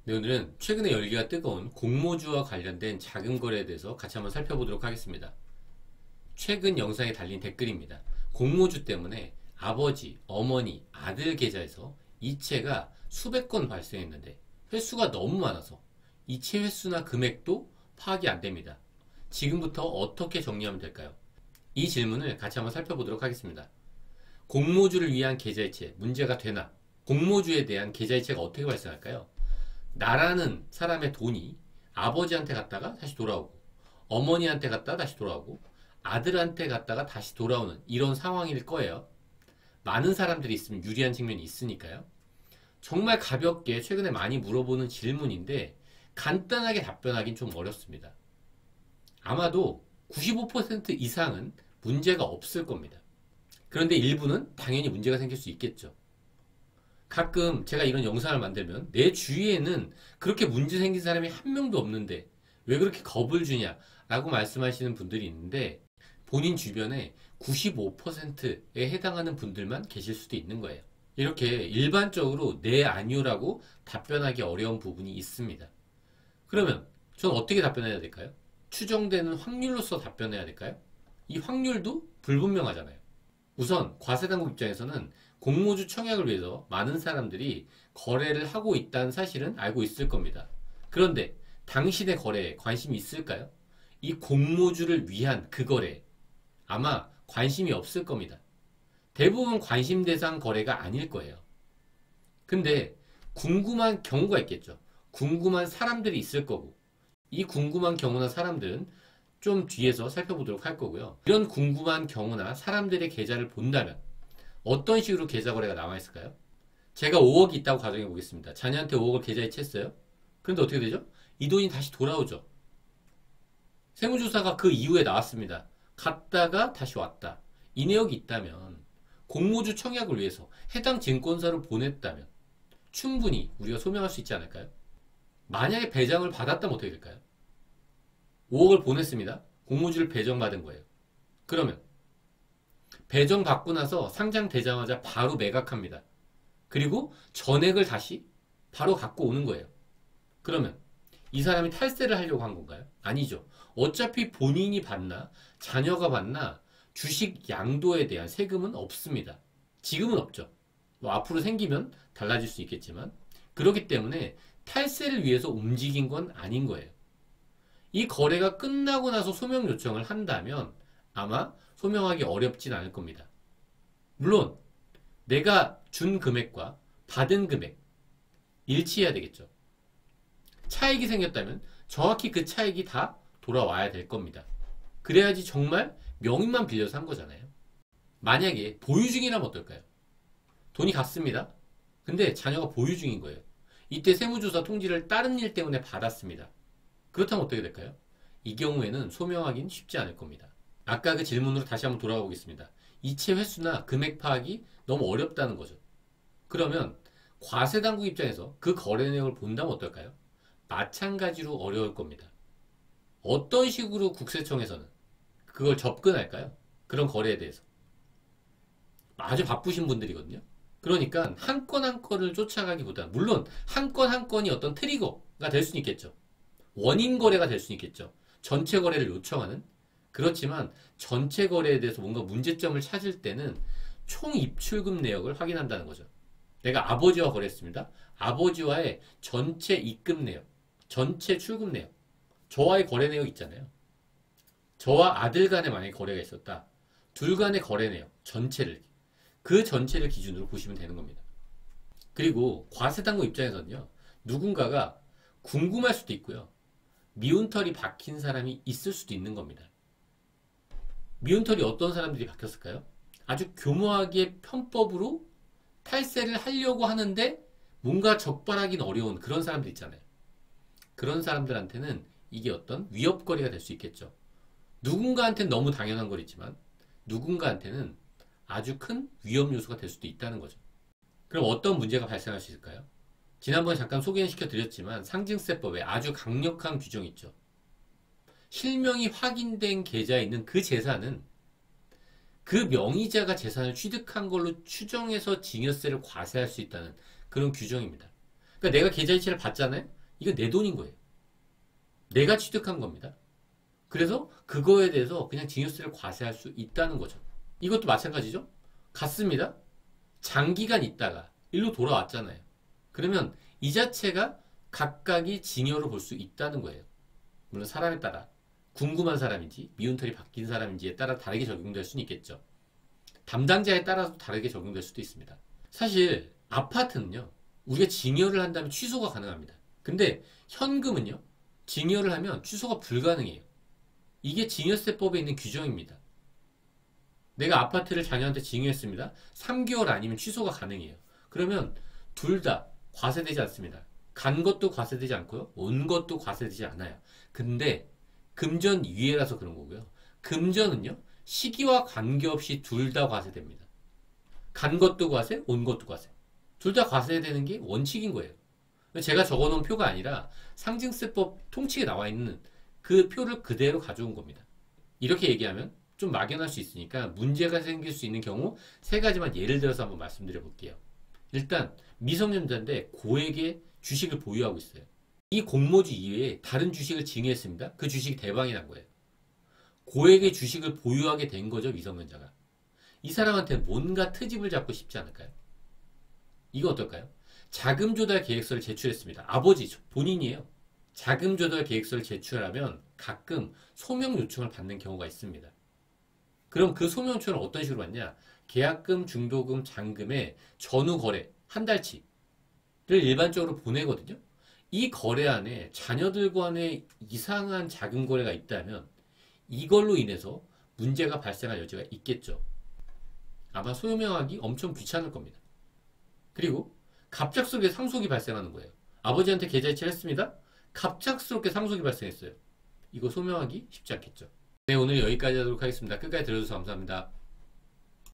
네, 오늘은 최근에 열기가 뜨거운 공모주와 관련된 자금 거래에 대해서 같이 한번 살펴보도록 하겠습니다. 최근 영상에 달린 댓글입니다. 공모주 때문에 아버지, 어머니, 아들 계좌에서 이체가 수백 건 발생했는데 횟수가 너무 많아서 이체 횟수나 금액도 파악이 안 됩니다. 지금부터 어떻게 정리하면 될까요? 이 질문을 같이 한번 살펴보도록 하겠습니다. 공모주를 위한 계좌이체 문제가 되나? 공모주에 대한 계좌이체가 어떻게 발생할까요? 나라는 사람의 돈이 아버지한테 갔다가 다시 돌아오고 어머니한테 갔다가 다시 돌아오고 아들한테 갔다가 다시 돌아오는 이런 상황일 거예요. 많은 사람들이 있으면 유리한 측면이 있으니까요. 정말 가볍게 최근에 많이 물어보는 질문인데 간단하게 답변하긴 좀 어렵습니다. 아마도 95% 이상은 문제가 없을 겁니다. 그런데 일부는 당연히 문제가 생길 수 있겠죠. 가끔 제가 이런 영상을 만들면 내 주위에는 그렇게 문제 생긴 사람이 한 명도 없는데 왜 그렇게 겁을 주냐 라고 말씀하시는 분들이 있는데 본인 주변에 95%에 해당하는 분들만 계실 수도 있는 거예요. 이렇게 일반적으로 네 아니요라고 답변하기 어려운 부분이 있습니다. 그러면 전 어떻게 답변해야 될까요? 추정되는 확률로서 답변해야 될까요? 이 확률도 불분명하잖아요. 우선 과세당국 입장에서는 공모주 청약을 위해서 많은 사람들이 거래를 하고 있다는 사실은 알고 있을 겁니다. 그런데 당신의 거래에 관심이 있을까요? 이 공모주를 위한 그 거래에 아마 관심이 없을 겁니다. 대부분 관심 대상 거래가 아닐 거예요. 근데 궁금한 경우가 있겠죠. 궁금한 사람들이 있을 거고 이 궁금한 경우나 사람들은 좀 뒤에서 살펴보도록 할 거고요. 이런 궁금한 경우나 사람들의 계좌를 본다면 어떤 식으로 계좌 거래가 남아있을까요? 제가 5억이 있다고 가정해 보겠습니다. 자녀한테 5억을 계좌에 챘어요. 그런데 어떻게 되죠? 이 돈이 다시 돌아오죠. 세무조사가 그 이후에 나왔습니다. 갔다가 다시 왔다. 이 내역이 있다면 공모주 청약을 위해서 해당 증권사로 보냈다면 충분히 우리가 소명할 수 있지 않을까요? 만약에 배정을 받았다면 어떻게 될까요? 5억을 보냈습니다. 공모주를 배정받은 거예요. 그러면 배정받고 나서 상장되자마자 바로 매각합니다. 그리고 전액을 다시 바로 갖고 오는 거예요. 그러면 이 사람이 탈세를 하려고 한 건가요? 아니죠. 어차피 본인이 받나 자녀가 받나 주식 양도에 대한 세금은 없습니다. 지금은 없죠. 뭐 앞으로 생기면 달라질 수 있겠지만 그렇기 때문에 탈세를 위해서 움직인 건 아닌 거예요. 이 거래가 끝나고 나서 소명 요청을 한다면 아마 소명하기 어렵진 않을 겁니다. 물론 내가 준 금액과 받은 금액 일치해야 되겠죠. 차익이 생겼다면 정확히 그 차익이 다 돌아와야 될 겁니다. 그래야지 정말 명의만 빌려서 한 거잖아요. 만약에 보유 중이라면 어떨까요? 돈이 갔습니다. 근데 자녀가 보유 중인 거예요. 이때 세무조사 통지를 다른 일 때문에 받았습니다. 그렇다면 어떻게 될까요? 이 경우에는 소명하기는 쉽지 않을 겁니다. 아까 그 질문으로 다시 한번 돌아가 보겠습니다. 이체 횟수나 금액 파악이 너무 어렵다는 거죠. 그러면 과세당국 입장에서 그 거래 내역을 본다면 어떨까요? 마찬가지로 어려울 겁니다. 어떤 식으로 국세청에서는 그걸 접근할까요? 그런 거래에 대해서. 아주 바쁘신 분들이거든요. 그러니까 한 건 한 건을 쫓아가기보다 물론 한 건 한 건이 어떤 트리거가 될 수는 있겠죠. 원인 거래가 될 수는 있겠죠. 전체 거래를 요청하는. 그렇지만 전체 거래에 대해서 뭔가 문제점을 찾을 때는 총 입출금 내역을 확인한다는 거죠. 내가 아버지와 거래했습니다. 아버지와의 전체 입금 내역, 전체 출금 내역, 저와의 거래 내역 있잖아요. 저와 아들 간에 만약에 거래가 있었다. 둘 간의 거래 내역 전체를 그 전체를 기준으로 보시면 되는 겁니다. 그리고 과세당국 입장에서는요. 누군가가 궁금할 수도 있고요. 미운털이 박힌 사람이 있을 수도 있는 겁니다. 미운털이 어떤 사람들이 박혔을까요? 아주 교묘하게 편법으로 탈세를 하려고 하는데 뭔가 적발하기는 어려운 그런 사람들 있잖아요. 그런 사람들한테는 이게 어떤 위협거리가 될 수 있겠죠. 누군가한테는 너무 당연한 거겠지만 누군가한테는 아주 큰 위험 요소가 될 수도 있다는 거죠. 그럼 어떤 문제가 발생할 수 있을까요? 지난번에 잠깐 소개시켜 드렸지만 상증세법에 아주 강력한 규정이 있죠. 실명이 확인된 계좌에 있는 그 재산은 그 명의자가 재산을 취득한 걸로 추정해서 증여세를 과세할 수 있다는 그런 규정입니다. 그러니까 내가 계좌이체를 받잖아요. 이거 내 돈인 거예요. 내가 취득한 겁니다. 그래서 그거에 대해서 그냥 징여세를 과세할 수 있다는 거죠. 이것도 마찬가지죠. 갔습니다. 장기간 있다가 일로 돌아왔잖아요. 그러면 이 자체가 각각이 징여로 볼 수 있다는 거예요. 물론 사람에 따라 궁금한 사람인지 미운털이 바뀐 사람인지에 따라 다르게 적용될 수는 있겠죠. 담당자에 따라서 다르게 적용될 수도 있습니다. 사실 아파트는요, 우리가 징여를 한다면 취소가 가능합니다. 근데 현금은요, 징여를 하면 취소가 불가능해요. 이게 징여세법에 있는 규정입니다. 내가 아파트를 자녀한테 징여했습니다. 3개월 아니면 취소가 가능해요. 그러면 둘 다 과세되지 않습니다. 간 것도 과세되지 않고요. 온 것도 과세되지 않아요. 근데 금전 유예라서 그런 거고요. 금전은요, 시기와 관계없이 둘 다 과세됩니다. 간 것도 과세, 온 것도 과세. 둘 다 과세되는 게 원칙인 거예요. 제가 적어놓은 표가 아니라 상징세법 통칙에 나와 있는 그 표를 그대로 가져온 겁니다. 이렇게 얘기하면 좀 막연할 수 있으니까 문제가 생길 수 있는 경우 세 가지만 예를 들어서 한번 말씀드려 볼게요. 일단 미성년자인데 고액의 주식을 보유하고 있어요. 이 공모주 이외에 다른 주식을 징여했습니다. 그 주식이 대박이 난 거예요. 고액의 주식을 보유하게 된 거죠, 미성년자가. 이 사람한테 뭔가 트집을 잡고 싶지 않을까요? 이거 어떨까요? 자금 조달 계획서를 제출했습니다. 아버지 본인이에요. 자금 조달 계획서를 제출하면 가끔 소명 요청을 받는 경우가 있습니다. 그럼 그 소명 요청을 어떤 식으로 받냐? 계약금, 중도금, 잔금의 전후 거래 한 달치를 일반적으로 보내거든요. 이 거래 안에 자녀들 간의 이상한 자금 거래가 있다면 이걸로 인해서 문제가 발생할 여지가 있겠죠. 아마 소명하기 엄청 귀찮을 겁니다. 그리고 갑작스럽게 상속이 발생하는 거예요. 아버지한테 계좌이체를 했습니다. 갑작스럽게 상속이 발생했어요. 이거 소명하기 쉽지 않겠죠. 네, 오늘 여기까지 하도록 하겠습니다. 끝까지 들어주셔서 감사합니다.